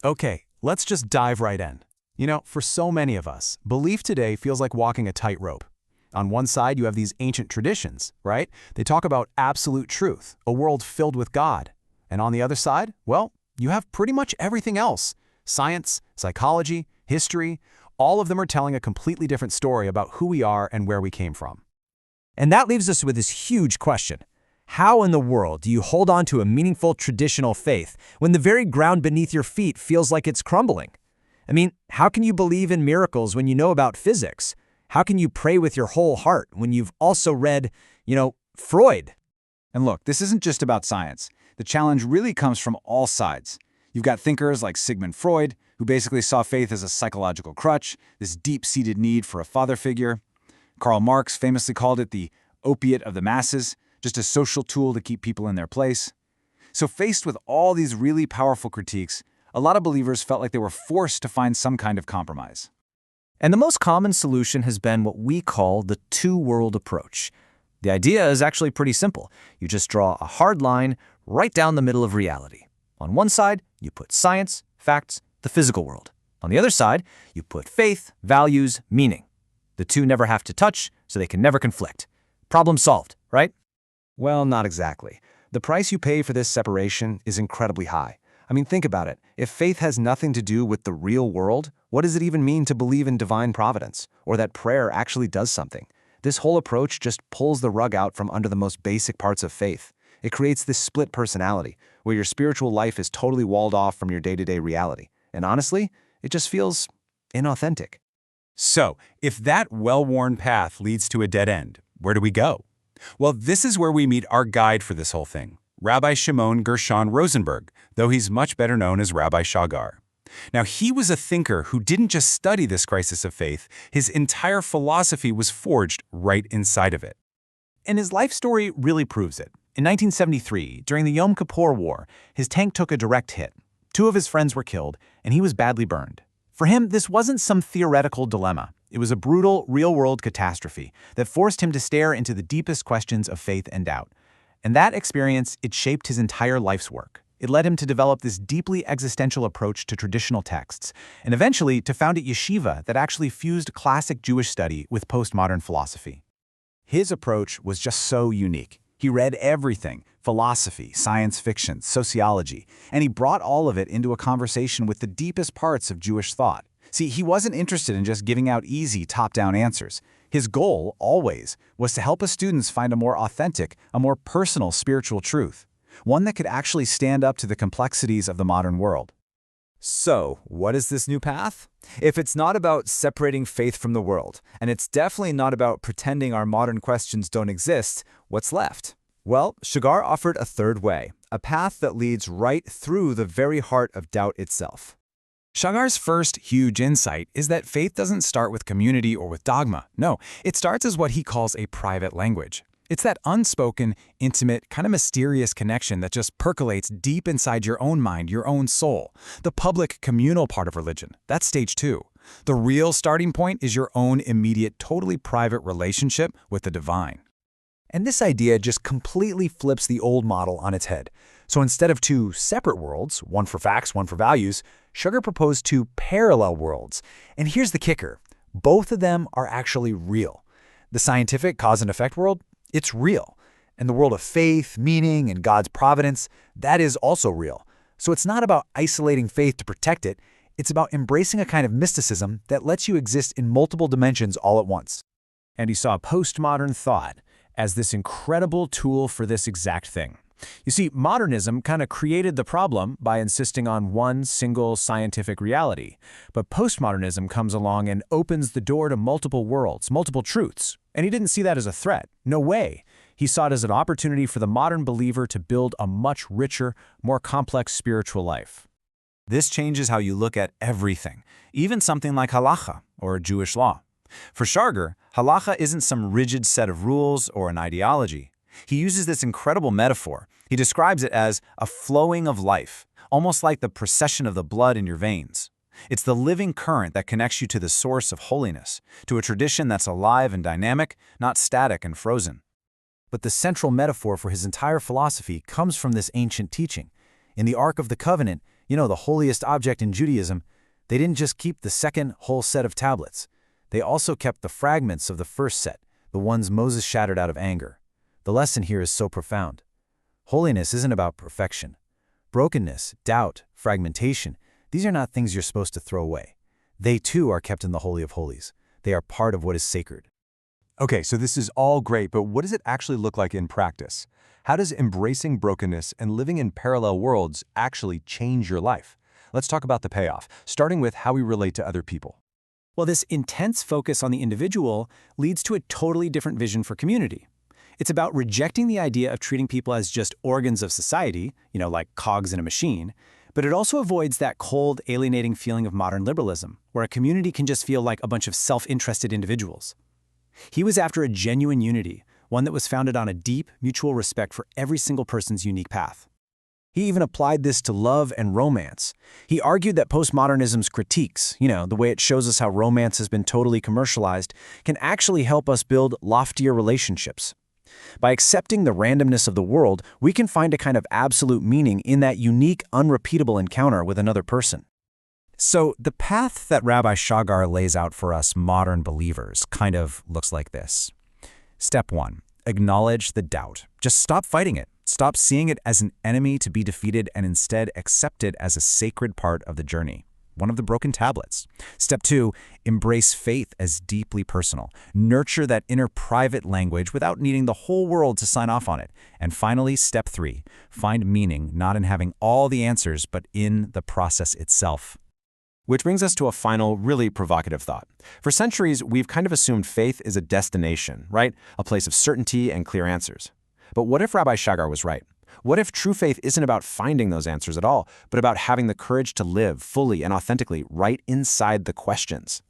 Okay, let's just dive right in. For so many of us, belief today feels like walking a tightrope. On one side, you have these ancient traditions, right? They talk about absolute truth, a world filled with God. And on the other side, well, you have pretty much everything else. Science, psychology, history, all of them are telling a completely different story about who we are and where we came from. And that leaves us with this huge question. How in the world do you hold on to a meaningful traditional faith when the very ground beneath your feet feels like it's crumbling? I mean, how can you believe in miracles when you know about physics? How can you pray with your whole heart when you've also read, Freud? And look, this isn't just about science. The challenge really comes from all sides. You've got thinkers like Sigmund Freud, who basically saw faith as a psychological crutch, this deep-seated need for a father figure. Karl Marx famously called it the opiate of the masses, just a social tool to keep people in their place. So faced with all these really powerful critiques, a lot of believers felt like they were forced to find some kind of compromise. And the most common solution has been what we call the two-world approach. The idea is actually pretty simple. You just draw a hard line right down the middle of reality. On one side, you put science, facts, the physical world. On the other side, you put faith, values, meaning. The two never have to touch, so they can never conflict. Problem solved, right? Well, not exactly. The price you pay for this separation is incredibly high. I mean, think about it. If faith has nothing to do with the real world, what does it even mean to believe in divine providence, or that prayer actually does something? This whole approach just pulls the rug out from under the most basic parts of faith. It creates this split personality, where your spiritual life is totally walled off from your day-to-day reality. And honestly, it just feels inauthentic. So, if that well-worn path leads to a dead end, where do we go? Well, this is where we meet our guide for this whole thing, Rabbi Shimon Gershon Rosenberg, though he's much better known as Rabbi Shagar. Now, he was a thinker who didn't just study this crisis of faith, his entire philosophy was forged right inside of it. And his life story really proves it. In 1973, during the Yom Kippur War, his tank took a direct hit. 2 of his friends were killed, and he was badly burned. For him, this wasn't some theoretical dilemma. It was a brutal, real-world catastrophe that forced him to stare into the deepest questions of faith and doubt. And that experience, it shaped his entire life's work. It led him to develop this deeply existential approach to traditional texts, and eventually to found a yeshiva that actually fused classic Jewish study with postmodern philosophy. His approach was just so unique. He read everything, philosophy, science fiction, sociology, and he brought all of it into a conversation with the deepest parts of Jewish thought. See, he wasn't interested in just giving out easy, top-down answers. His goal, always, was to help his students find a more authentic, a more personal spiritual truth, one that could actually stand up to the complexities of the modern world. So, what is this new path? If it's not about separating faith from the world, and it's definitely not about pretending our modern questions don't exist, what's left? Well, Shagar offered a third way, a path that leads right through the very heart of doubt itself. Shagar's first huge insight is that faith doesn't start with community or with dogma. No, it starts as what he calls a private language. It's that unspoken, intimate, kind of mysterious connection that just percolates deep inside your own mind, your own soul. The public, communal part of religion, that's stage 2. The real starting point is your own immediate, totally private relationship with the divine. And this idea just completely flips the old model on its head. So instead of 2 separate worlds, one for facts, one for values, Shagar proposed 2 parallel worlds. And here's the kicker. Both of them are actually real. The scientific cause and effect world, it's real. And the world of faith, meaning, and God's providence, that is also real. So it's not about isolating faith to protect it. It's about embracing a kind of mysticism that lets you exist in multiple dimensions all at once. And he saw postmodern thought as this incredible tool for this exact thing. You see, modernism kind of created the problem by insisting on one single scientific reality. But postmodernism comes along and opens the door to multiple worlds, multiple truths. And he didn't see that as a threat. No way. He saw it as an opportunity for the modern believer to build a much richer, more complex spiritual life. This changes how you look at everything, even something like halacha, or Jewish law. For Shagar, halacha isn't some rigid set of rules or an ideology. He uses this incredible metaphor. He describes it as a flowing of life, almost like the procession of the blood in your veins. It's the living current that connects you to the source of holiness, to a tradition that's alive and dynamic, not static and frozen. But the central metaphor for his entire philosophy comes from this ancient teaching. In the Ark of the Covenant, You know, the holiest object in Judaism. They didn't just keep the second whole set of tablets. They also kept the fragments of the first set, the ones Moses shattered out of anger. The lesson here is so profound. Holiness isn't about perfection. Brokenness, doubt, fragmentation, these are not things you're supposed to throw away. They too are kept in the Holy of Holies. They are part of what is sacred. Okay, so this is all great, but what does it actually look like in practice? How does embracing brokenness and living in parallel worlds actually change your life? Let's talk about the payoff, starting with how we relate to other people. Well, this intense focus on the individual leads to a totally different vision for community. It's about rejecting the idea of treating people as just organs of society, like cogs in a machine, but it also avoids that cold, alienating feeling of modern liberalism, where a community can just feel like a bunch of self-interested individuals. He was after a genuine unity, one that was founded on a deep, mutual respect for every single person's unique path. He even applied this to love and romance. He argued that postmodernism's critiques, the way it shows us how romance has been totally commercialized, can actually help us build loftier relationships. By accepting the randomness of the world, we can find a kind of absolute meaning in that unique, unrepeatable encounter with another person. So the path that Rabbi Shagar lays out for us modern believers kind of looks like this. Step 1. Acknowledge the doubt. Just stop fighting it. Stop seeing it as an enemy to be defeated and instead accept it as a sacred part of the journey. One of the broken tablets. Step 2, embrace faith as deeply personal. Nurture that inner private language without needing the whole world to sign off on it. And finally, step 3, find meaning not in having all the answers, but in the process itself. Which brings us to a final, really provocative thought. For centuries, we've kind of assumed faith is a destination, right? A place of certainty and clear answers. But what if Rabbi Shagar was right? What if true faith isn't about finding those answers at all, but about having the courage to live fully and authentically right inside the questions?